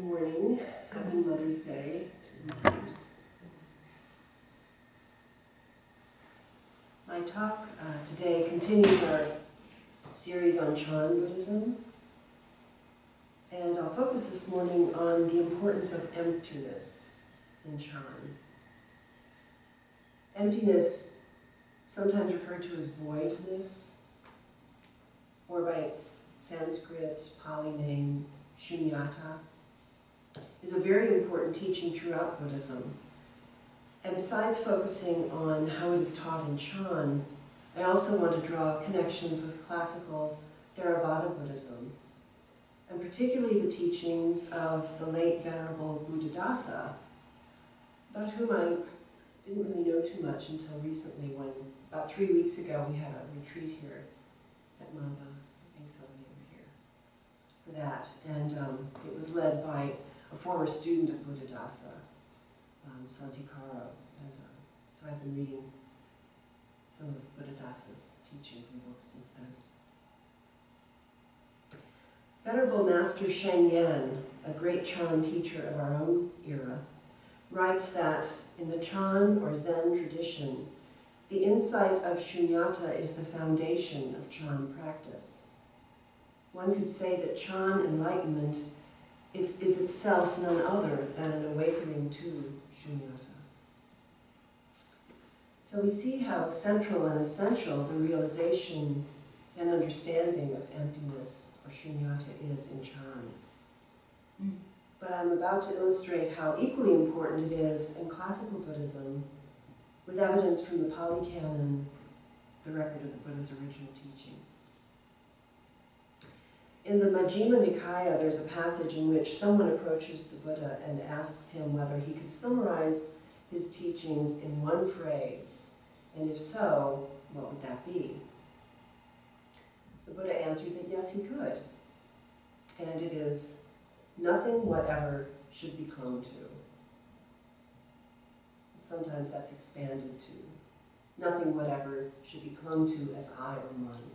Good morning. Happy Mother's Day to mothers. My talk today continues our series on Chan Buddhism, and I'll focus this morning on the importance of emptiness in Chan. Emptiness, sometimes referred to as voidness, or by its Sanskrit, Pali name, Shunyata, is a very important teaching throughout Buddhism. And besides focusing on how it is taught in Chan, I also want to draw connections with classical Theravada Buddhism, and particularly the teachings of the late Venerable Buddhadasa, about whom I didn't really know too much until recently when, about 3 weeks ago, we had a retreat here at Mamba. I think some of you were here for that. And it was led by a former student of Buddhadasa, Santikaro. And so I've been reading some of Buddhadasa's teachings and books since then. Venerable Master Xianyi, a great Chan teacher of our own era, writes that in the Chan or Zen tradition, the insight of Shunyata is the foundation of Chan practice. One could say that Chan enlightenment is itself none other than an awakening to Shunyata. So we see how central and essential the realization and understanding of emptiness or Shunyata is in Chan. But I'm about to illustrate how equally important it is in classical Buddhism, with evidence from the Pali Canon, the record of the Buddha's original teachings. In the Majjhima Nikaya, there's a passage in which someone approaches the Buddha and asks him whether he could summarize his teachings in one phrase, and if so, what would that be? The Buddha answered that yes, he could. And it is, nothing whatever should be clung to. Sometimes that's expanded to, nothing whatever should be clung to as I or mine.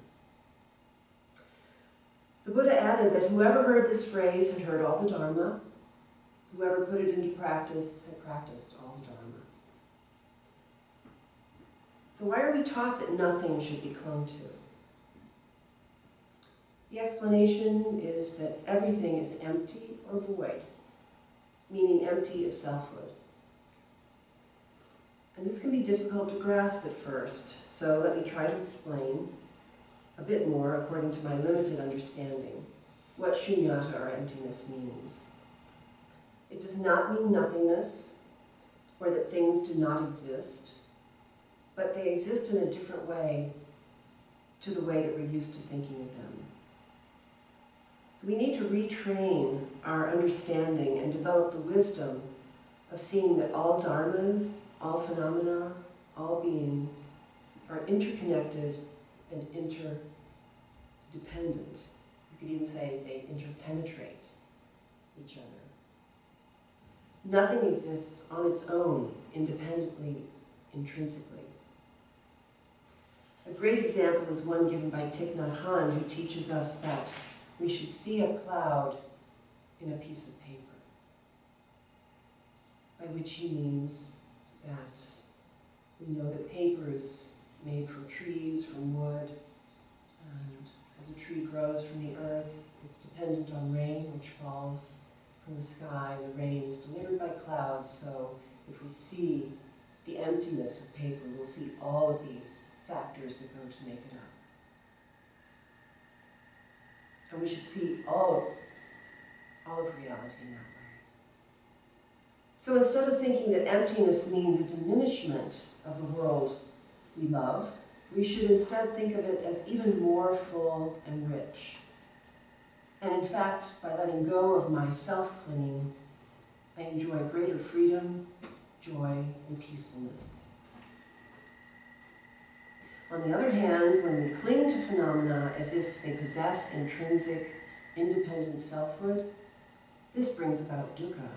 The Buddha added that whoever heard this phrase had heard all the Dharma, whoever put it into practice had practiced all the Dharma. So why are we taught that nothing should be clung to? The explanation is that everything is empty or void, meaning empty of selfhood. And this can be difficult to grasp at first, so let me try to explain a bit more, according to my limited understanding, what Shunyata or emptiness means. It does not mean nothingness, or that things do not exist, but they exist in a different way to the way that we're used to thinking of them. We need to retrain our understanding and develop the wisdom of seeing that all dharmas, all phenomena, all beings are interconnected and interdependent. You could even say they interpenetrate each other. Nothing exists on its own, independently, intrinsically. A great example is one given by Thich Nhat Hanh, who teaches us that we should see a cloud in a piece of paper, by which he means that we know that paper is made from trees, from wood, and as the tree grows from the earth, it's dependent on rain, which falls from the sky. The rain is delivered by clouds, so if we see the emptiness of paper, we'll see all of these factors that go to make it up. And we should see all of reality in that way. So instead of thinking that emptiness means a diminishment of the world we love, we should instead think of it as even more full and rich. And in fact, by letting go of my self-clinging, I enjoy greater freedom, joy, and peacefulness. On the other hand, when we cling to phenomena as if they possess intrinsic, independent selfhood, this brings about dukkha,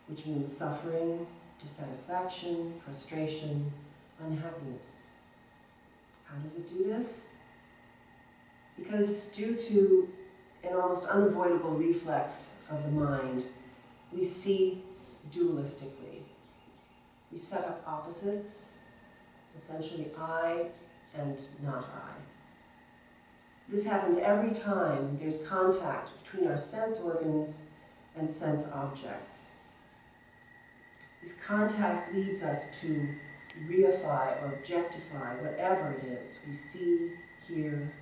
which means suffering, dissatisfaction, frustration, unhappiness. How does it do this? Because due to an almost unavoidable reflex of the mind, we see dualistically. We set up opposites, essentially I and not I. This happens every time there's contact between our sense organs and sense objects. This contact leads us to reify or objectify whatever it is we see, hear,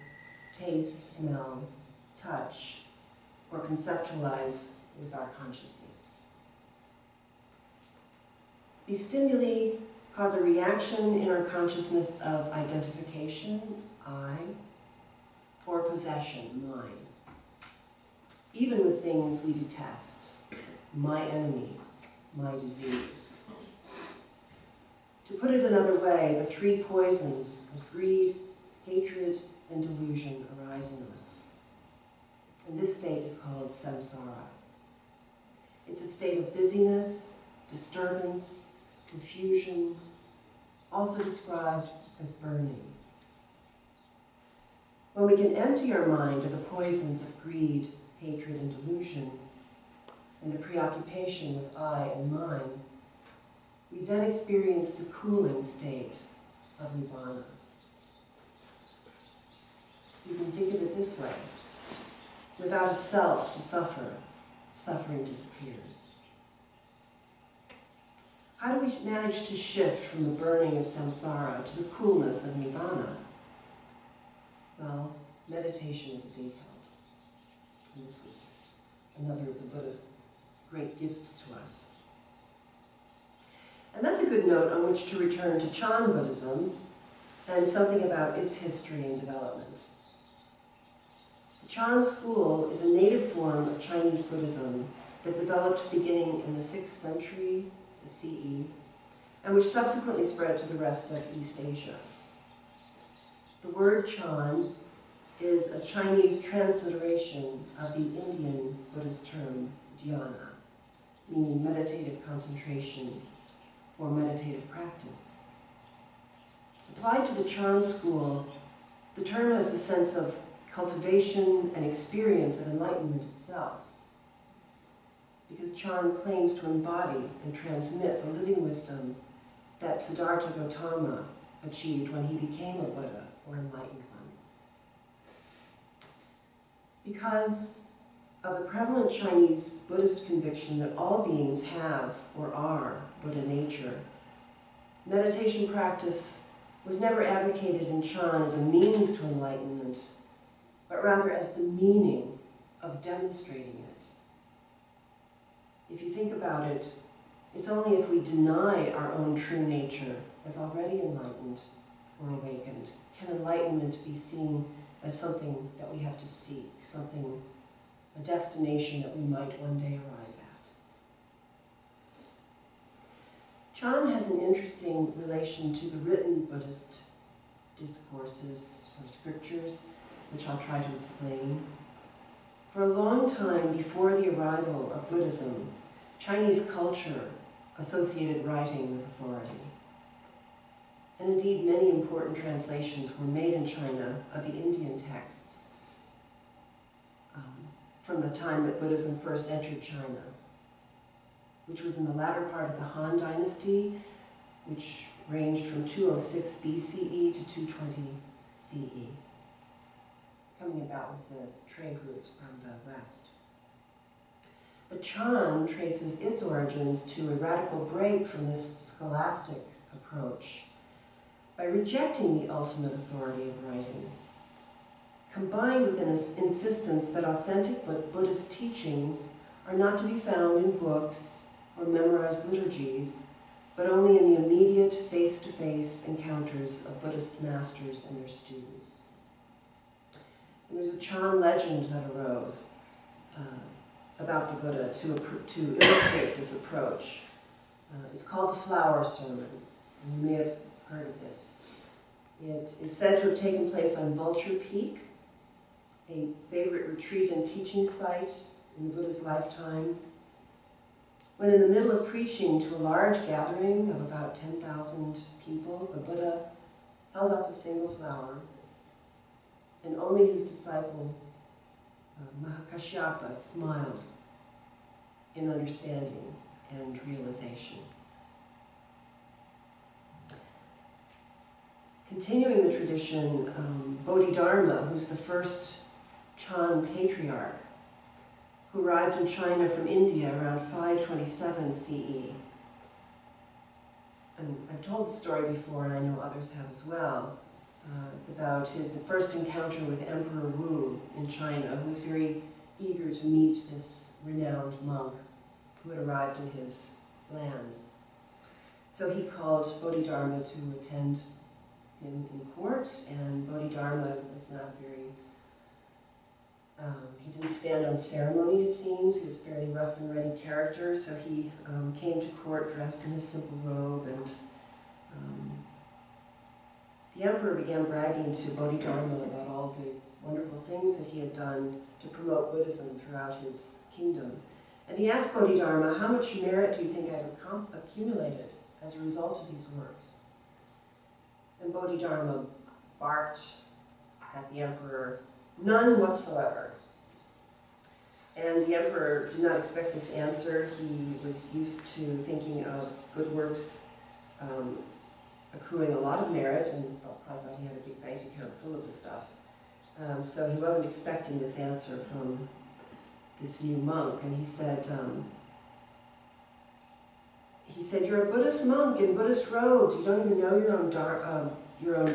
taste, smell, touch, or conceptualize with our consciousness. These stimuli cause a reaction in our consciousness of identification, I, or possession, mine. Even with things we detest, my enemy, my disease. To put it another way, the three poisons of greed, hatred, and delusion arise in us. And this state is called samsara. It's a state of busyness, disturbance, confusion, also described as burning. When we can empty our mind of the poisons of greed, hatred, and delusion, and the preoccupation with I and mine, we then experience the cooling state of nibbana. You can think of it this way. Without a self to suffer, suffering disappears. How do we manage to shift from the burning of samsara to the coolness of nibbana? Well, meditation is a big help. And this was another of the Buddha's great gifts to us. And that's a good note on which to return to Chan Buddhism and something about its history and development. The Chan school is a native form of Chinese Buddhism that developed beginning in the 6th century, the CE, and which subsequently spread to the rest of East Asia. The word Chan is a Chinese transliteration of the Indian Buddhist term dhyana, meaning meditative concentration or meditative practice. Applied to the Chan school, the term has the sense of cultivation and experience of enlightenment itself, because Chan claims to embody and transmit the living wisdom that Siddhartha Gautama achieved when he became a Buddha or enlightened one. Because of the prevalent Chinese Buddhist conviction that all beings have or are Buddha nature, meditation practice was never advocated in Chan as a means to enlightenment, but rather as the meaning of demonstrating it. If you think about it, it's only if we deny our own true nature as already enlightened or awakened can enlightenment be seen as something that we have to seek, something, a destination that we might one day arrive at. Chan has an interesting relation to the written Buddhist discourses or scriptures, which I'll try to explain. For a long time before the arrival of Buddhism, Chinese culture associated writing with authority. And indeed, many important translations were made in China of the Indian texts from the time that Buddhism first entered China, which was in the latter part of the Han Dynasty, which ranged from 206 BCE to 220 CE, coming about with the trade routes from the West. But Chan traces its origins to a radical break from this scholastic approach by rejecting the ultimate authority of writing, combined with an insistence that authentic Buddhist teachings are not to be found in books or memorized liturgies, but only in the immediate face-to-face encounters of Buddhist masters and their students. And there's a Chan legend that arose about the Buddha to illustrate this approach. It's called the Flower Sermon, and you may have heard of this. It is said to have taken place on Vulture Peak, a favorite retreat and teaching site in the Buddha's lifetime, when in the middle of preaching to a large gathering of about 10,000 people, the Buddha held up a single flower, and only his disciple, Mahakashyapa, smiled in understanding and realization. Continuing the tradition, Bodhidharma, who's the first Chan patriarch, who arrived in China from India around 527 CE. And I've told the story before, and I know others have as well. It's about his first encounter with Emperor Wu in China, who was very eager to meet this renowned monk who had arrived in his lands. So he called Bodhidharma to attend him in court, and Bodhidharma was not very, he didn't stand on ceremony, it seems. He was a fairly rough and ready character, so he came to court dressed in his simple robe, and the emperor began bragging to Bodhidharma about all the wonderful things that he had done to promote Buddhism throughout his kingdom. And he asked Bodhidharma, how much merit do you think I've accumulated as a result of these works? And Bodhidharma barked at the emperor, none whatsoever. And the emperor did not expect this answer. He was used to thinking of good works accruing a lot of merit, and probably thought he had a big bank account full of the stuff. So he wasn't expecting this answer from this new monk, and he said, you're a Buddhist monk in Buddhist robes. You don't even know your own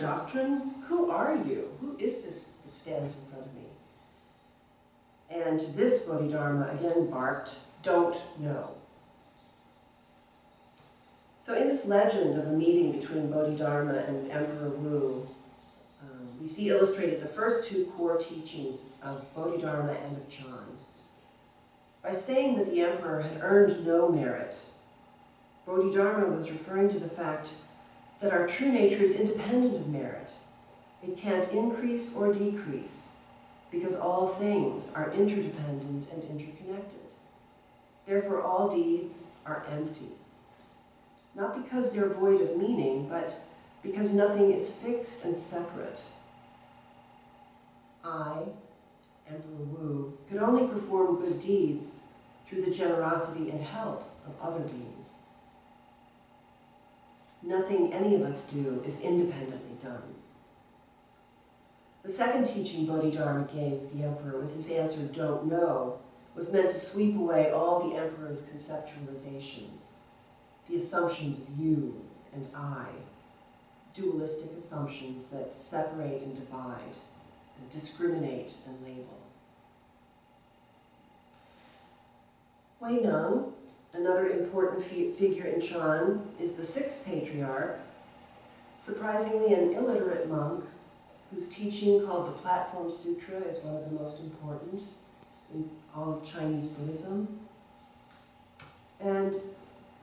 doctrine? Who are you? Who is this that stands in front of me? And to this, Bodhidharma again barked, don't know. So in this legend of a meeting between Bodhidharma and Emperor Wu, we see illustrated the first two core teachings of Bodhidharma and of Chan. By saying that the emperor had earned no merit, Bodhidharma was referring to the fact that our true nature is independent of merit. It can't increase or decrease, because all things are interdependent and interconnected. Therefore, all deeds are empty. Not because they're void of meaning, but because nothing is fixed and separate. I, Emperor Wu, could only perform good deeds through the generosity and help of other beings. Nothing any of us do is independently done. The second teaching Bodhidharma gave the emperor with his answer, don't know, was meant to sweep away all the emperor's conceptualizations, the assumptions of you and I, dualistic assumptions that separate and divide, and discriminate and label. Huineng, another important figure in Chan, is the sixth patriarch, surprisingly an illiterate monk whose teaching, called the Platform Sutra, is one of the most important in all of Chinese Buddhism. And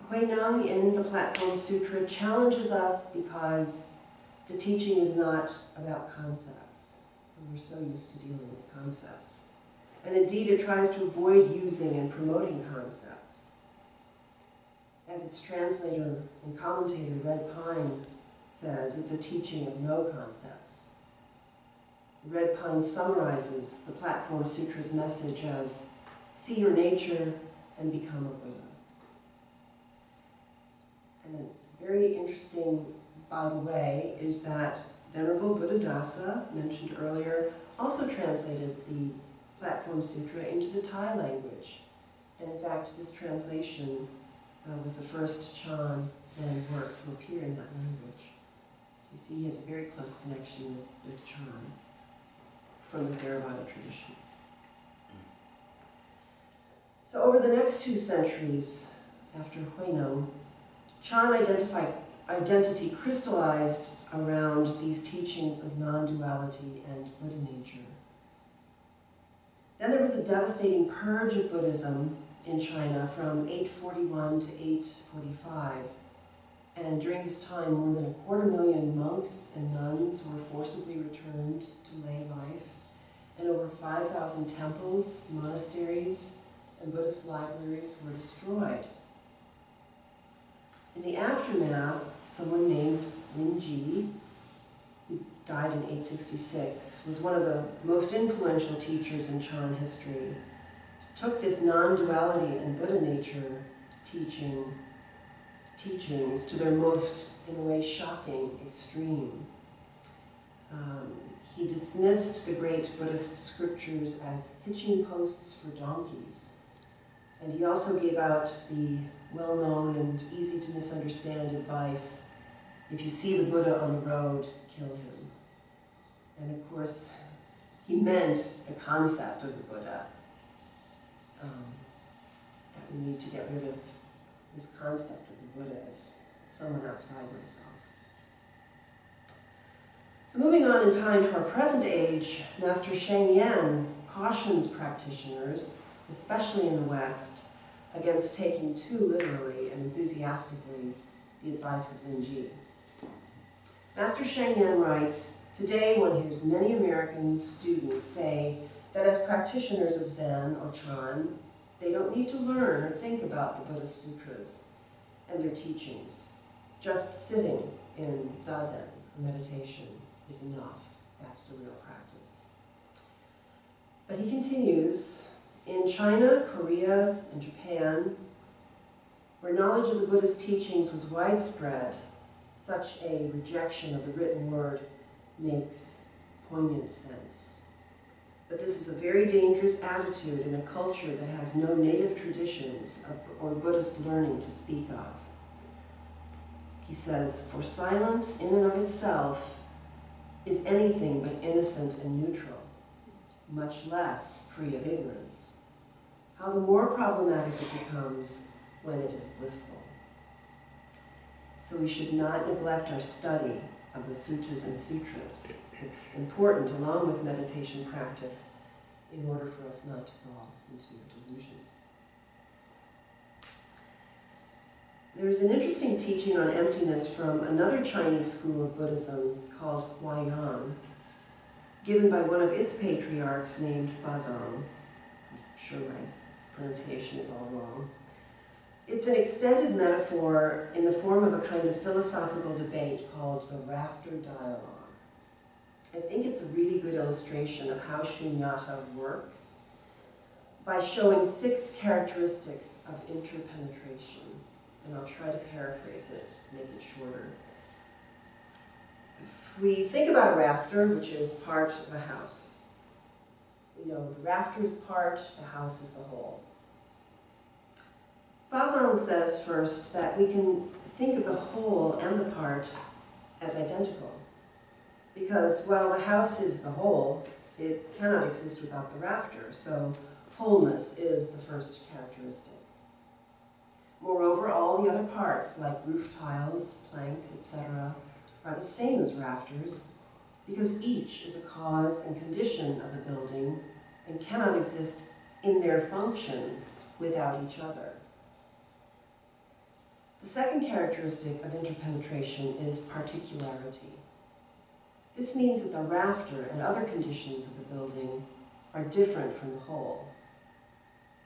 Huineng in the Platform Sutra challenges us because the teaching is not about concepts. And we're so used to dealing with concepts. And indeed, it tries to avoid using and promoting concepts. As its translator and commentator, Red Pine, says, it's a teaching of no concepts. Red Pine summarizes the Platform Sutra's message as, see your nature and become a Buddha. And very interesting, by the way, is that Venerable Buddhadasa, mentioned earlier, also translated the Platform Sutra into the Thai language. And in fact, this translation was the first Chan Zen work to appear in that language. So you see he has a very close connection with Chan from the Theravada tradition. So over the next 2 centuries after Huineng, Chan identity crystallized around these teachings of non-duality and Buddha nature. Then there was a devastating purge of Buddhism in China from 841 to 845. And during this time, more than 250,000 monks and nuns were forcibly returned to lay life, and over 5,000 temples, monasteries, and Buddhist libraries were destroyed. In the aftermath, someone named Lin Ji, who died in 866, was one of the most influential teachers in Chan history. took this non-duality and Buddha nature teachings to their most, in a way, shocking extreme. He dismissed the great Buddhist scriptures as hitching posts for donkeys. And he also gave out the well-known and easy to misunderstand advice, if you see the Buddha on the road, kill him. And of course, he meant the concept of the Buddha. That we need to get rid of this concept of the Buddha as someone outside myself. So moving on in time to our present age, Master Xianyi cautions practitioners, especially in the West, against taking too literally and enthusiastically the advice of Linji. Master Xianyi writes, "Today one hears many American students say that as practitioners of Zen or Chan, they don't need to learn or think about the Buddhist sutras and their teachings. Just sitting in zazen, meditation, is enough. That's the real practice." But he continues, in China, Korea, and Japan, where knowledge of the Buddhist teachings was widespread, such a rejection of the written word makes poignant sense. But this is a very dangerous attitude in a culture that has no native traditions or Buddhist learning to speak of. He says, "For silence in and of itself is anything but innocent and neutral, much less free of ignorance. How the more problematic it becomes when it is blissful." So we should not neglect our study of the suttas and sutras. It's important, along with meditation practice, in order for us not to fall into delusion. There is an interesting teaching on emptiness from another Chinese school of Buddhism called Huayan, given by one of its patriarchs named Fazang. I'm sure my pronunciation is all wrong. It's an extended metaphor in the form of a kind of philosophical debate called the Rafter Dialogue. I think it's a really good illustration of how shunyata works by showing 6 characteristics of interpenetration. And I'll try to paraphrase it, make it shorter. If we think about a rafter, which is part of a house, we know the rafter is part, the house is the whole. Fazang says first that we can think of the whole and the part as identical. Because while the house is the whole, it cannot exist without the rafter, so wholeness is the first characteristic. Moreover, all the other parts, like roof tiles, planks, etc., are the same as rafters, because each is a cause and condition of the building and cannot exist in their functions without each other. The second characteristic of interpenetration is particularity. This means that the rafter and other conditions of the building are different from the whole.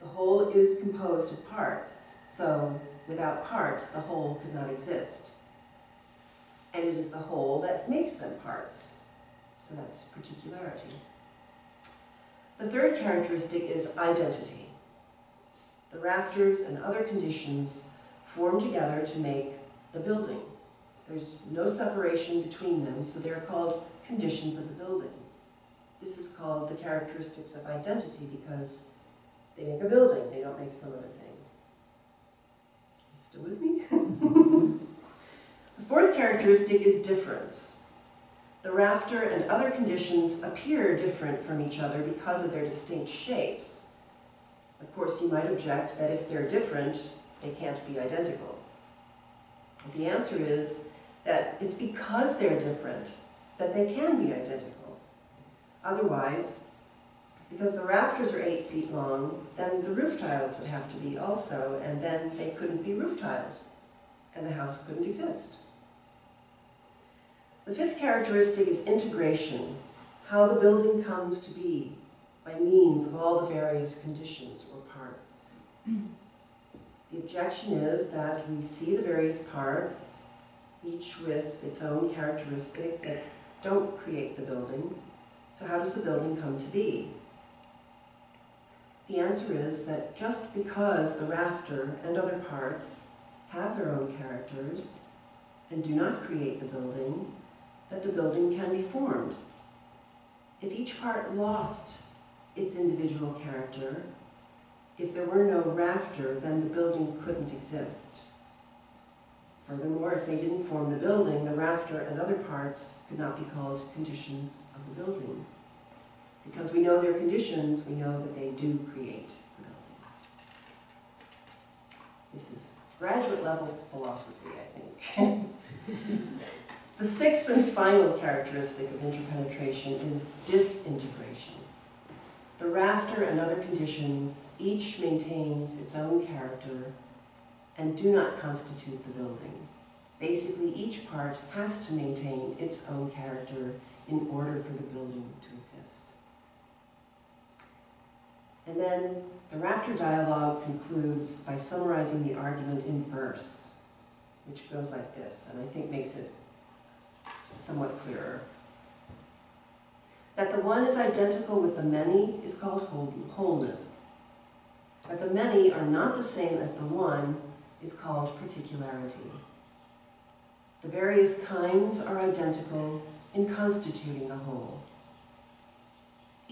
The whole is composed of parts, so without parts, the whole could not exist. And it is the whole that makes them parts, so that's particularity. The third characteristic is identity. The rafters and other conditions form together to make the building. There's no separation between them, so they're called conditions of the building. This is called the characteristics of identity because they make a building, they don't make some other thing. You still with me? The fourth characteristic is difference. The rafter and other conditions appear different from each other because of their distinct shapes. Of course, you might object that if they're different, they can't be identical. The answer is that it's because they're different that they can be identical. Otherwise, because the rafters are 8 feet long, then the roof tiles would have to be also, and then they couldn't be roof tiles, and the house couldn't exist. The fifth characteristic is integration, how the building comes to be by means of all the various conditions or parts. The objection is that we see the various parts, each with its own characteristic, that don't create the building. So how does the building come to be? The answer is that just because the rafter and other parts have their own characters and do not create the building, that the building can be formed. If each part lost its individual character, if there were no rafter, then the building couldn't exist. Furthermore, if they didn't form the building, the rafter and other parts could not be called conditions of the building. Because we know their conditions, we know that they do create the building. This is graduate level philosophy, I think. The sixth and final characteristic of interpenetration is disintegration. The rafter and other conditions each maintains its own character and do not constitute the building. Basically, each part has to maintain its own character in order for the building to exist. And then the rafter dialogue concludes by summarizing the argument in verse, which goes like this, and I think makes it somewhat clearer. That the one is identical with the many is called wholeness. That the many are not the same as the one is called particularity. The various kinds are identical in constituting the whole.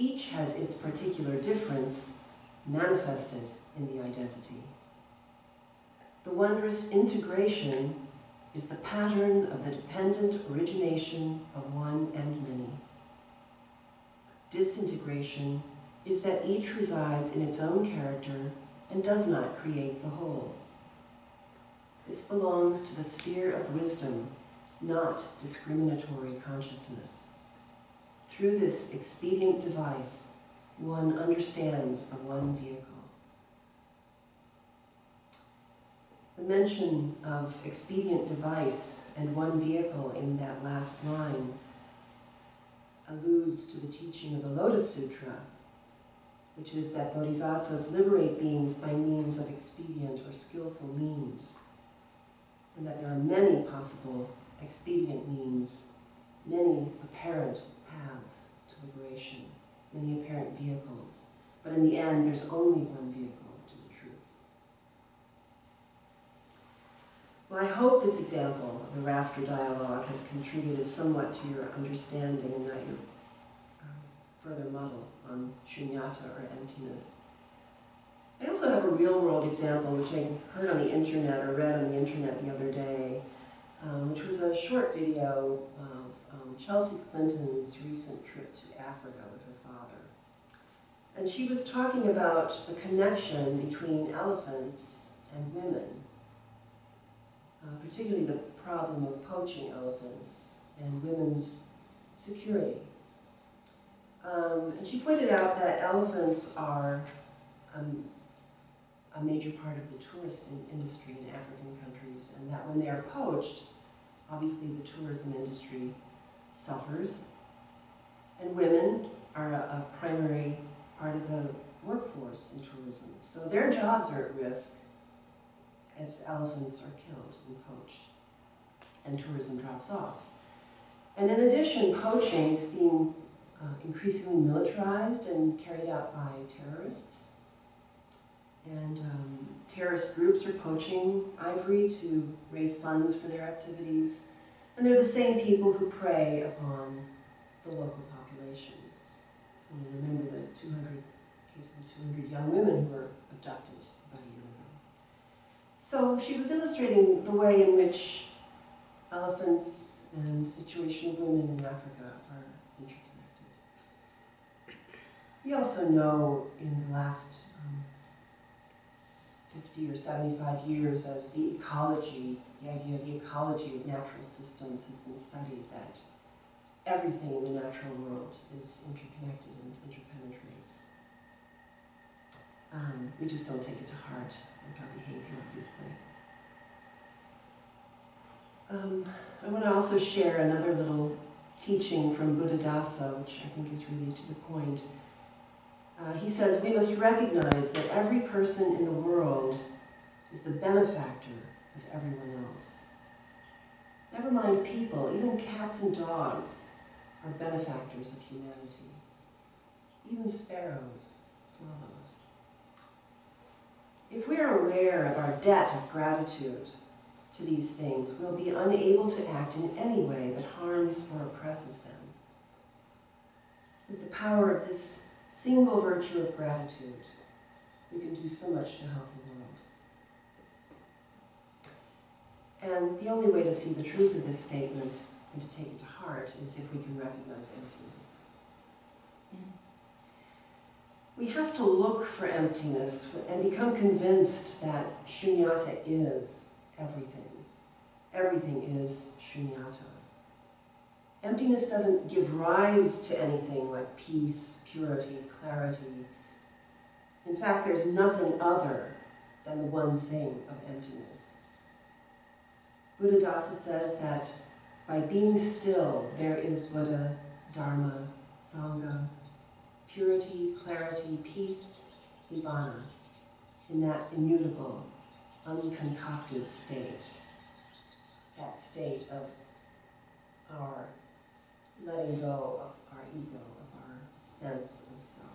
Each has its particular difference manifested in the identity. The wondrous integration is the pattern of the dependent origination of one and many. Disintegration is that each resides in its own character and does not create the whole. This belongs to the sphere of wisdom, not discriminatory consciousness. Through this expedient device, one understands the one vehicle. The mention of expedient device and one vehicle in that last line alludes to the teaching of the Lotus Sutra, which is that bodhisattvas liberate beings by means of expedient or skillful means, and that there are many possible expedient means, many apparent paths to liberation, many apparent vehicles, but in the end there's only one vehicle to the truth. Well, I hope this example of the rafter dialogue has contributed somewhat to your understanding and not your further muddle on shunyata or emptiness. I also have a real-world example which I heard on the internet or read on the internet the other day, which was a short video of Chelsea Clinton's recent trip to Africa with her father. And she was talking about the connection between elephants and women, particularly the problem of poaching elephants and women's security. And she pointed out that elephants are a major part of the tourist industry in African countries, and that when they are poached, obviously the tourism industry suffers, and women are a primary part of the workforce in tourism. So their jobs are at risk as elephants are killed and poached, and tourism drops off. And in addition, poaching is being increasingly militarized and carried out by terrorists. And terrorist groups are poaching ivory to raise funds for their activities. And they're the same people who prey upon the local populations. And you remember the 200 young women who were abducted about a year ago. So she was illustrating the way in which elephants and the situation of women in Africa are interconnected. We also know in the last 50 or 75 years, as the ecology, the idea of the ecology of natural systems has been studied, that everything in the natural world is interconnected and interpenetrates. We just don't take it to heart like our behavior, obviously. I want to also share another little teaching from Buddhadasa, which I think is really to the point. He says, we must recognize that every person in the world is the benefactor of everyone else. Never mind people, even cats and dogs are benefactors of humanity. Even sparrows, swallows. If we are aware of our debt of gratitude to these things, we'll be unable to act in any way that harms or oppresses them. With the power of this single virtue of gratitude, we can do so much to help the world. And the only way to see the truth of this statement and to take it to heart is if we can recognize emptiness. We have to look for emptiness and become convinced that shunyata is everything. Everything is shunyata. Emptiness doesn't give rise to anything like peace, purity, clarity. In fact, there's nothing other than the one thing of emptiness. Buddhadasa says that by being still, there is Buddha, Dharma, Sangha, purity, clarity, peace, nibbana, in that immutable, unconcocted state. That state of our letting go of our ego, of our sense of self.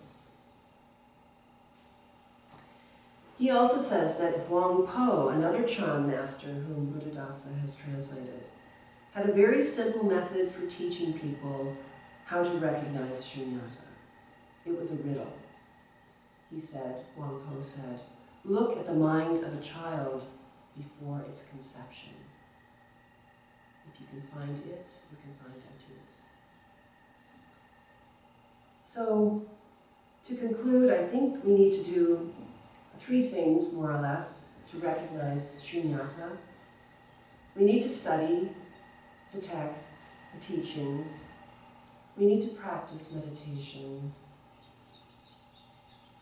He also says that Huang Po, another Chan master whom Buddhadasa has translated, had a very simple method for teaching people how to recognize shunyata. It was a riddle. He said, Huang Po said, look at the mind of a child before its conception. If you can find it, you can find emptiness. So, to conclude, I think we need to do 3 things, more or less, to recognize shunyata. We need to study the texts, the teachings. We need to practice meditation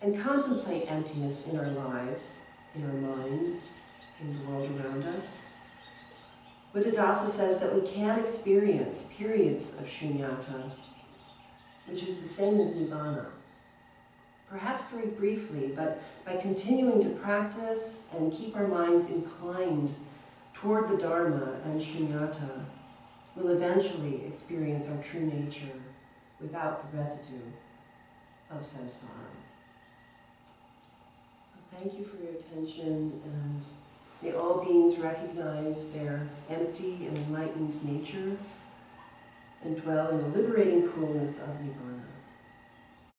and contemplate emptiness in our lives, in our minds, in the world around us. Buddhadasa says that we can experience periods of shunyata, which is the same as nibbana. Perhaps very briefly, but by continuing to practice and keep our minds inclined toward the Dharma and shunyata, we'll eventually experience our true nature without the residue of samsara. So thank you for your attention, and may all beings recognize their empty and enlightened nature and dwell in the liberating coolness of nibbana.